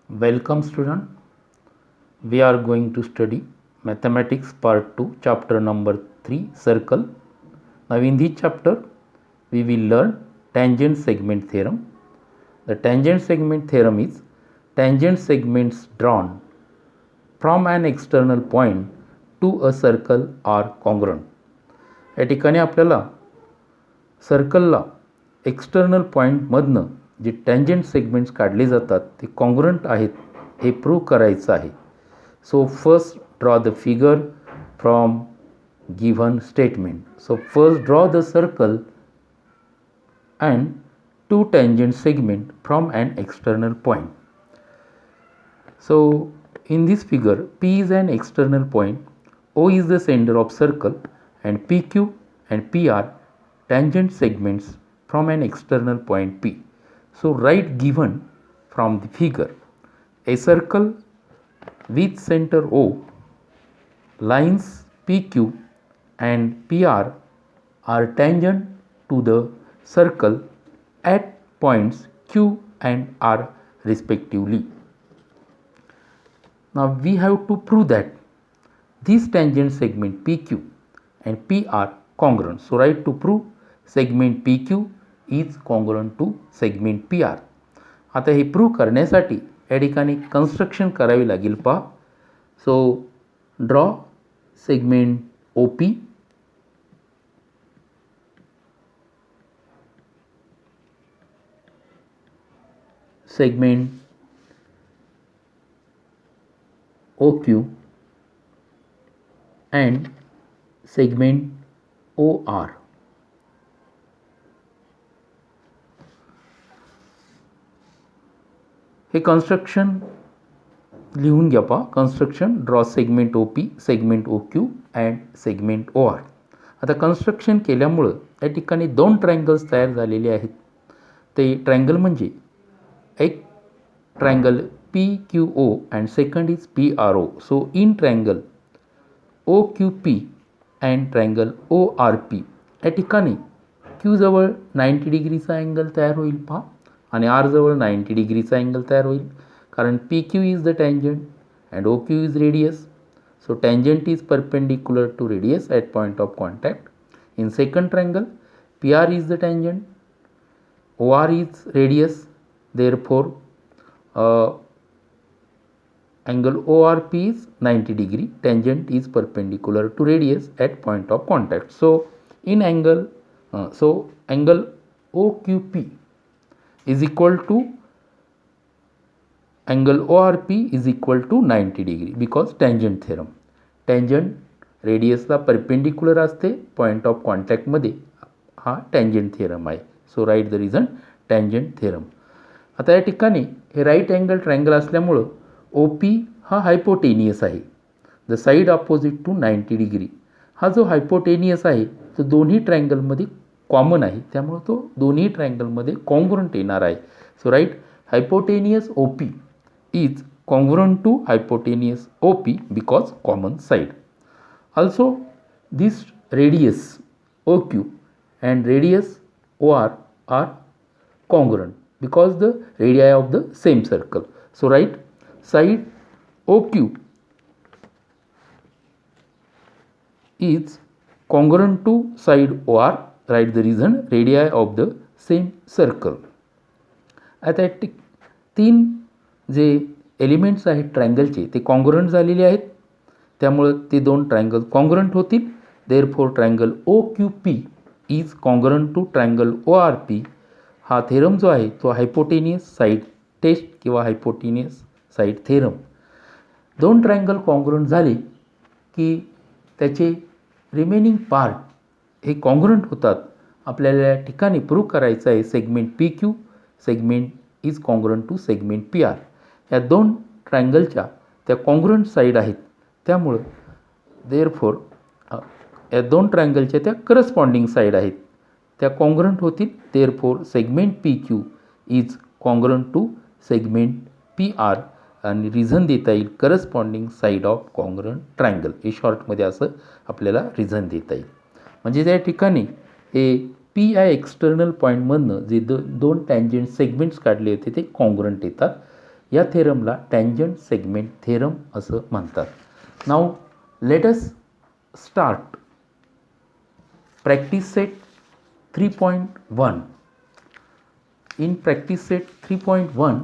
Welcome student. We are going to study mathematics part 2 chapter number 3 circle. Now in this chapter we will learn tangent segment theorem. The tangent segment theorem is tangent segments drawn from an external point to a circle are congruent. या ठिकाणी आपल्याला सर्कलला external पॉईंटमधनं जे tangent segments काढले जातात ते congruent आहेत हे prove करायचं आहे. So first draw the figure from given statement. So first draw the circle and two tangent segment from an external point. So in this figure P is an external point, O is the center of circle and PQ and P are tangent segments from an external point P. So write given from the figure a circle with center O, lines PQ and PR are tangent to the circle at points Q and R respectively. Now we have to prove that this tangent segment PQ and P are congruent. So write to prove segment PQ is congruent to segment PR. आता हे prove करण्यासाठी या ठिकाणी construction करावी लागेल पहा. So draw segment OP, segment OQ and segment OR. हे construction लिहून घ्या पहा. Construction draw segment OP, segment OQ and segment OR. आता कन्स्ट्रक्शन केल्यामुळं या ठिकाणी दोन ट्रायंगल्स तयार झालेले आहेत. ते ट्रायंगल म्हणजे एक triangle PQO and second is PRO. So in triangle OQP and triangle ORP या ठिकाणी Q जवळ 90 डिग्रीचा अँगल तयार होईल पहा आणि R जवळ 90 डिग्रीचा अँगल तयार होईल कारण PQ is the tangent and OQ is radius. So tangent is perpendicular to radius at point of contact. In second triangle PR is the tangent, OR is radius. Therefore angle ORP is 90 degree, tangent is perpendicular to radius at point of contact. So in angle angle OQP is equal to angle ORP is equal to 90 degree because tangent theorem. Tangent radius ला perpendicular असते point of contact मध्ये, हा tangent theorem आहे. So write the reason tangent theorem. आता या ठिकाणी हे right angle triangle असल्यामुळं OP हा हायपोटेनियस आहे. The side opposite to 90 degree. हा जो हायपोटेनियस आहे तो दोन्ही ट्रायंगलमध्ये कॉमन आहे, त्यामुळे तो दोन्ही ट्रायंगलमध्ये कॉन्ग्रुएंट येणार आहे. So right hypotenuse OP is congruent to hypotenuse OP because common side. Also this radius OQ and radius OR are congruent because the radii of the same circle. So write side OQ is congruent to side OR. Write the reason radii of the same circle. आता तीन जे elements आहेत ट्रायंगलचे ते congruent झालेले आहेत, त्यामुळं ते दोन ट्रायंगल कॉन्ग्रुएंट होतील. Therefore triangle OQP is congruent to triangle ORP. हा थेरम जो आहे तो हायपोटेनियस साईड टेस्ट किंवा हायपोटेनियस साईड थेरम. दोन ट्रायंगल कॉन्ग्रुएंट झाले की त्याचे रिमेनिंग पार्ट हे कॉन्ग्रुएंट होतात. आपल्याला या ठिकाणी प्रूव्ह करायचं आहे segment PQ segment is congruent to segment PR. या दोन ट्रायंगलच्या त्या कॉन्ग्रुएंट साईड आहेत, त्यामुळं देअरफॉर या दोन ट्रायंगलच्या त्या करस्पॉन्डिंग साईड आहेत, त्या कॉन्ग्रुएंट होतील. Therefore segment PQ is congruent to segment PR आणि रिझन देता येईल corresponding side of congruent triangle. हे शॉर्टमध्ये असं आपल्याला रिझन देता येईल. म्हणजे त्या ठिकाणी हे P या एक्सटर्नल पॉईंटमधनं जे दोन टँजंट सेगमेंट्स काढले होते ते कॉन्ग्रुएंट येतात. या थेरमला टँजंट सेगमेंट थेरम असं म्हणतात. Now let us start practice set 3.1. In practice set 3.1,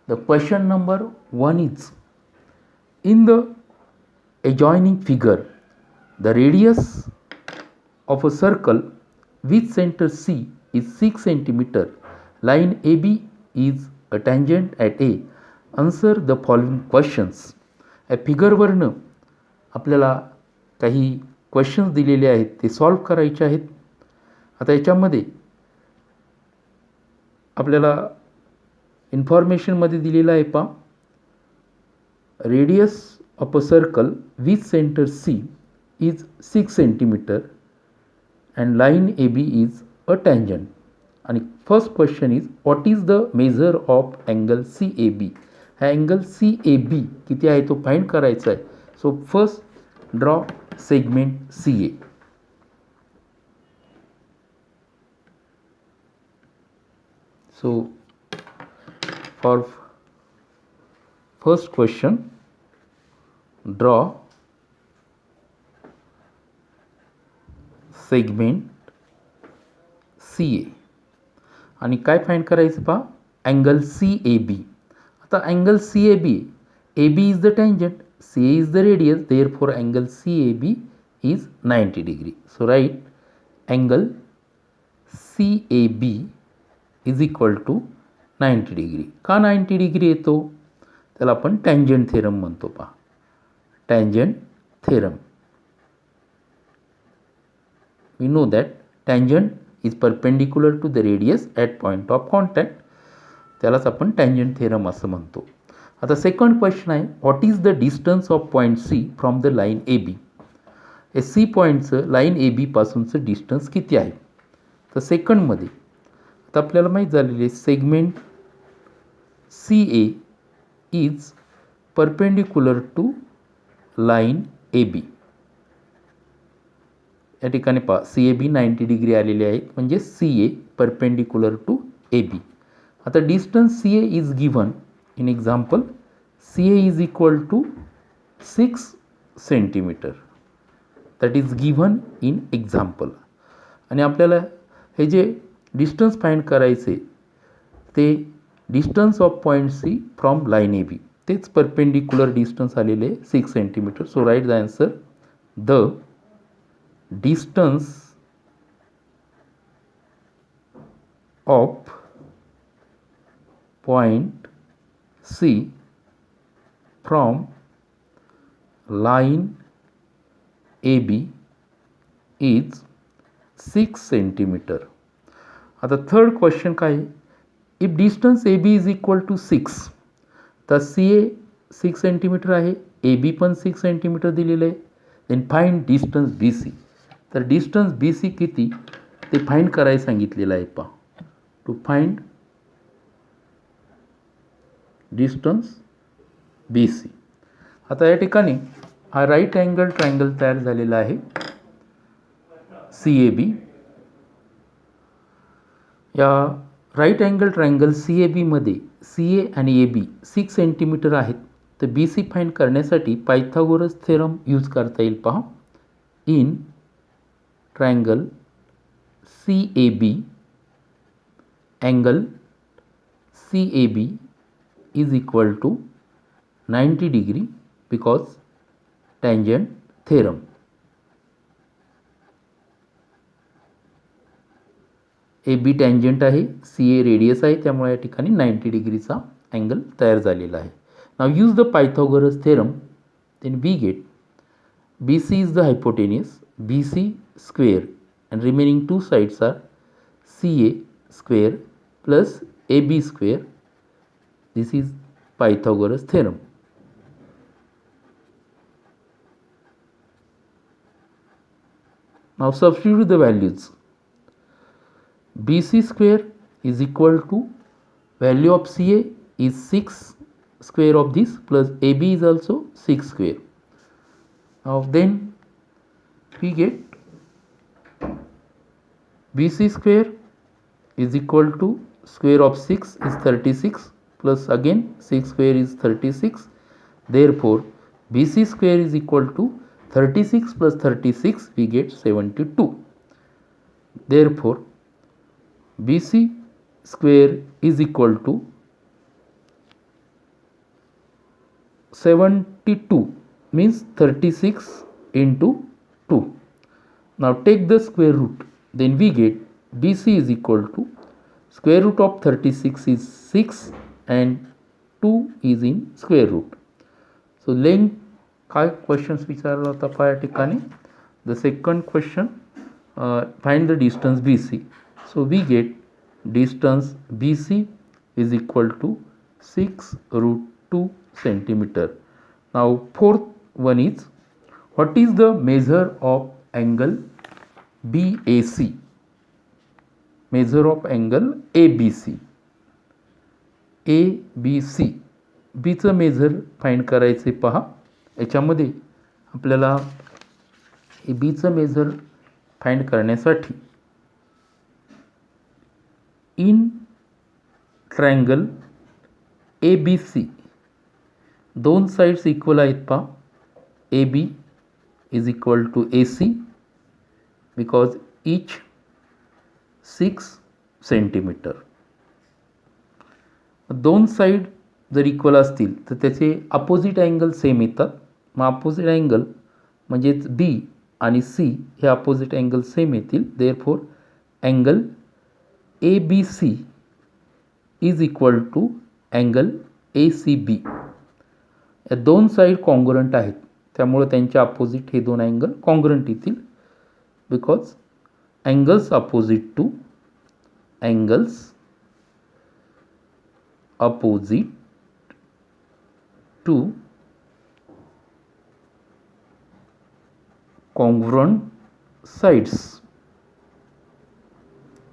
the question number 1 is, in the adjoining figure, the radius of a circle with center C is 6 cm. Line AB is a tangent at A. Answer the following questions. या फिगरवरनं आपल्याला काही questions दिलेले आहेत, ते solve करायचे आहेत. आता याच्यामध्ये आपल्याला इन्फॉर्मेशनमध्ये दिलेलं आहे पहा, radius of a circle with centre C is 6 cm and line A B is a tangent. आणि first question is what is the measure of angle C A B. हा अँगल सी ए बी किती आहे तो find करायचा आहे. So first draw segment CA. So for first question, draw segment CA आणि काय find करायचं पहा, अँगल CAB. आता angle CAB, AB is the tangent, CA is the radius, therefore angle CAB is 90 degree. So write angle CAB is equal to 90 degree. का 90 degree येतो, त्याला आपण tangent theorem म्हणतो पहा. Tangent theorem, we know that tangent is perpendicular to the radius at point of contact. त्यालाच आपण tangent theorem असं म्हणतो. आता सेकंड क्वेश्चन आहे, what is the distance of point C from the line A B. हे C पॉईंटचं line A B पासूनचं distance किती आहे. तर सेकंडमध्ये आता आपल्याला माहीत झालेले आहे, segment C A is perpendicular to line A B. या ठिकाणी पहा, सी ए बी 90 डिग्री आलेले आहेत, म्हणजे C A perpendicular to A B. आता distance C A is given in example, CA is equal to 6 cm. that is given in example. आणि आपल्याला हे जे डिस्टन्स फाइंड करायचे ते distance of point C from line A B, तेच perpendicular distance आलेले 6 cm. So right the answer, the distance of point C from line AB is 6 cm. आता third question काय आहे, if distance A B is equal to 6, तर C ए 6 cm आहे, A B पण 6 cm दिलेलं आहे. Then find distance B C. तर distance B C किती ते फाइंड करायला सांगितलेलं आहे पहा. To find distance B C. आता या ठिकाणी हा राईट अँगल ट्रायंगल तयार झालेला आहे सी ए बी. या right angle triangle C A बीमध्ये सी ए आणि ए बी 6 cm आहेत. तर बी सी फाइंड करण्यासाठी पायथागोरस थेरम यूज करता येईल पहा. In triangle C A B, angle C A B is equal to 90 degree because tangent theorem. A B tangent आहे, C A radius आहे, त्यामुळे या ठिकाणी 90 डिग्रीचा अँगल तयार झालेला आहे. Now use the Pythagoras theorem, then we get B C is the hypotenuse, B C square and remaining two sides are C A square plus A B square. This is Pythagoras theorem. Now substitute the values. BC square is equal to value of CA is 6 square of this plus AB is also 6 square. Now then we get BC square is equal to square of 6 is 36 plus again 6 square is 36. Therefore BC square is equal to 36 plus 36, we get 72. Therefore BC square is equal to 72, means 36 into 2. Now take the square root, then we get BC is equal to square root of 36 is 6 and 2 is in square root. So length काय questions विचारला होता पहा या ठिकाणी. The second question, find the distance BC. So we get distance BC is equal to 6 root 2 centimeter. Now fourth one is, what is the measure of angle BAC? Measure of angle ABC. ABC B चं measure find करायचे पहा. याच्यामध्ये आपल्याला हे B चं measure find करण्यासाठी in triangle ABC दोन sides equal आहेत पहा. AB is equal to AC because each 6 centimeter. दोन साइड जर इक्वल असतील तर त्याचे अपोजिट अँगल सेम येतात. मग अपोजिट अँगल म्हणजेच B आणि C हे अपोजिट अँगल सेम येतील. Therefore angle ABC is equal to angle ACB. या दोन साइड कॉन्ग्रुएंट आहेत, त्यामुळे त्यांच्या अपोजिट हे दोन अँगल कॉन्ग्रुएंट येतील. Because angles opposite to congruent sides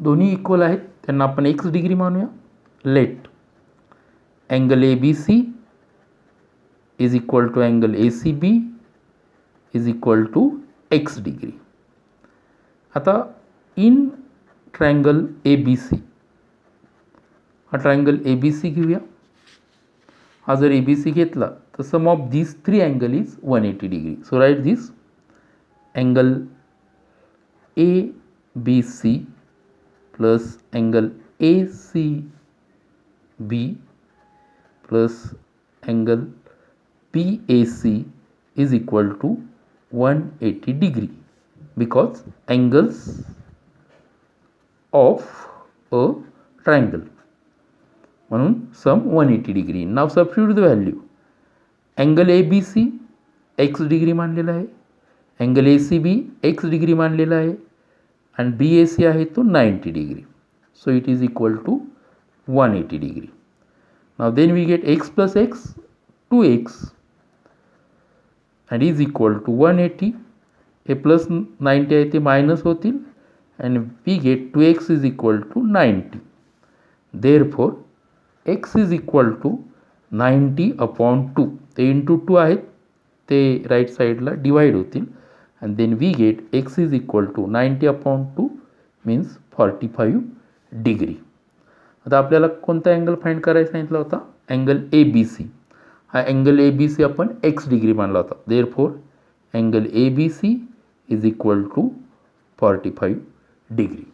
दोन्ही इक्वल आहेत, त्यांना आपण x डिग्री मानूया. Let angle ABC is equal to angle ACB is equal to x degree. आता इन ट्रायंगल ABC, हा ट्रायंगल ABC घेऊया. हा जर ABC घेतला तर sum of this three angle is 180 degree. So write this angle ABC plus angle ACB plus angle BAC is equal to 180 degree because angles of a triangle. म्हणून sum 180 degree. Now substitute the value. Angle ABC x degree मानलेला आहे, angle ACB x degree मानलेला आहे आणि BAC आहे तो 90 degree. So it is equal to 180 degree. Now then we get x plus x 2x and is equal to 180. हे plus 90 आहे ते मायनस होतील and we get 2x is equal to 90. Therefore x is equal to 90 upon 2. ते into 2 आहेत, ते right साईडला divide होतील and then we get x is equal to 90 upon 2 means 45 degree. आता आपल्याला कोणता अँगल फाइंड करायचा सांगितला होता? Angle ABC. हा अँगल ABC आपण x डिग्री मानला होता. Therefore angle ABC is equal to 45 degree.